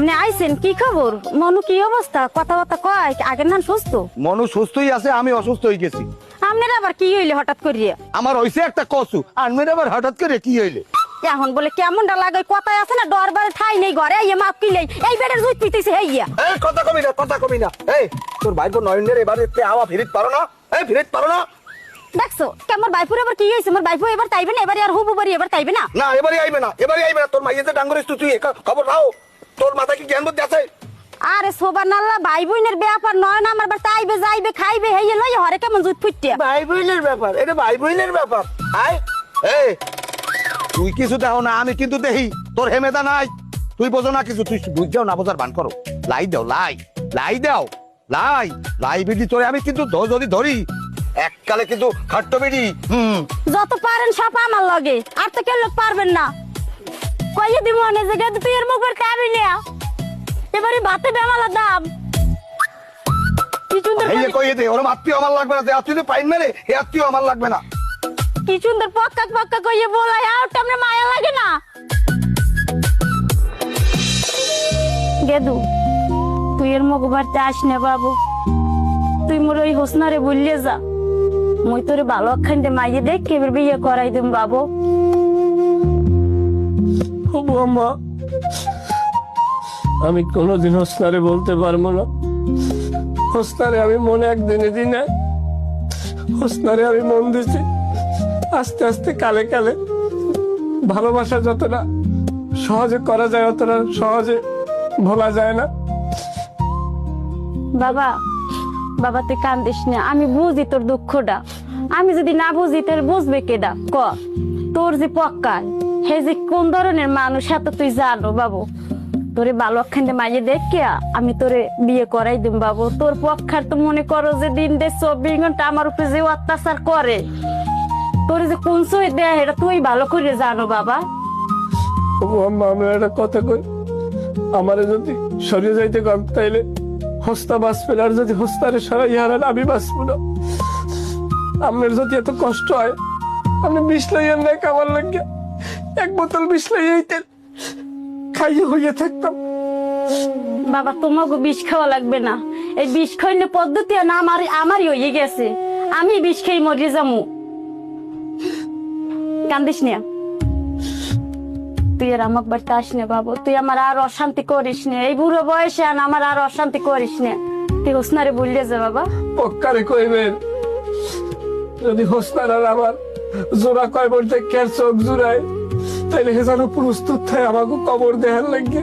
আপনি আইছেন কি খবর? মনু কি অবস্থা? কথাবার্তা কয় আগের না সুস্থ? মনু সুস্থই আছে, আমি অসুস্থ হয়ে গেছি। আপনার আবার কি হইলে হঠাৎ করিয়া? আমার হইছে একটা কসু, আর মেয়ের আবার হঠাৎ করে কি হইলে? এখন বলে কেমনটা লাগে কথায় আছে না, ডরবারে ঠাই নেই ঘরে আইয়া মাপ কিলেই এই বেডের জুত পিতেছে হইয়া। এই কথা কবি না, কথা কবি না। এই তোর ভাই তো নয়নের এবারে হাওয়া ফিরিত পারো না? এই ফিরিত পারো না? দেখছো কেমন বাইপুর এবার কি হয়েছে? আমার বাইপু এবার তাইবে না, এবারে আর হুবু বাড়ি এবার তাইবে না। না এবারে আইবে না, এবারে আইবে না। তোর মাইয়ে যে ডাঙ্গরিস তুই খবর নাও। তোর মাথা কি জ্ঞান বুদ্ধি আছে? আরে সোবানাল্লাহ, ভাই বোনের ব্যাপার নয় না, আমার বার তাইবে যাইবে খাইবে হইয়া লই হরে কেমন জুত ফুটিয়া। ভাই বোনের ব্যাপার, এটা ভাই বোনের ব্যাপার। আয় এই তুই কিছু দেও না, আমি কিন্তু দেহি। তোর হেমেদা নাই, তুই বোঝো না কিছু। তুই বুঝাও না বোঝার বান করো। লাই দাও, লাই লাই দাও, লাই লাই বিডি তোরে আমি কিন্তু যদি ধরি এককালে কিন্তু খাট্ট বিডি। যত পারেন সব আমার লগে, আর তো কেউ লোক পারবেন না। কইয়ে দিব অনেক জায়গায় তুই এর মুখের খাবি না। এবারে ভাতে বেমালা দাম কি সুন্দর এই যে কইয়ে দে, ওরম আত্মীয় আমার লাগবে না। যে আত্মীয় পাইন মেরে এই আত্মীয় আমার লাগবে না। কি সুন্দর পক্কা পক্কা কইয়ে বলাই আর তোমরা মায়া লাগে না। গেদু তুই এর মুখ বাড়তে আস না বাবু, তুই মোর ওই হোসনারে বললে যা, মুই তোরে ভালো খান্ডে মাইয়ে দেখ এবার বিয়ে করাই দিম বাবু। আম্মা আমি কোনোদিন হোসনারে বলতে পারবো না। হোসনারে আমি মনে একদিনে দিনে হোসনারে আমি মন দিছি। আস্তে আস্তে কালে কালে ভালোবাসা যতটা সহজে করা যায় অতটা সহজে ভোলা যায় না। বাবা বাবা তুই কান্দিস না, আমি বুঝি তোর দুঃখটা। আমি যদি না বুঝি তাহলে বুঝবে কেডা? ক তোর যে পক্কা হে যে কোন ধরনের মানুষ এত তুই জানো বাবু। তোরে ভালো খান্ডে মাইয়ে দেখিয়া আমি তোরে বিয়ে করাই দিম বাবু। তোর পক্ষার তো মনে করো যে দিন দে 24 ঘন্টা আমার উপরে যে অত্যাচার করে, তোরে যে কোন সই দেয় এটা তুই ভালো করে জানো বাবা। আম্মা আমি একটা কথা কই, আমারে যদি সরিয়ে যাইতে কম তাইলে হোস্তা বাঁচবে না, আর যদি হোস্তারে সরাই হারান আমি বাঁচবো না। আপনার যদি এত কষ্ট হয় আপনি বিষ লাইয়ের নাই খাবার লাগিয়া, এক বোতল বিষ লাইতেন খাইয়ে হইয়া থাকতাম। বাবা তোমাকে বিষ খাওয়া লাগবে না, এই বিষ খাইলে পদ্ধতি না আমারই হয়ে গেছে। আমি বিষ খাই মরে যামু। কান্দিস না, তুই আর আমার বাড়িতে আস না বাবু। তুই আমার আর অশান্তি করিস না, এই বুড়ো বয়সে আমার আর অশান্তি করিস না। তুই হোসনারে বললে যা বাবা। পক্কারে কইবেন যদি হোসনার আর আমার জোড়া কয় বলতে কের চোখ জুড়ায় তাইলে হে যেন প্রস্তুত থাকে আমাকে কবর দেহার লাগে।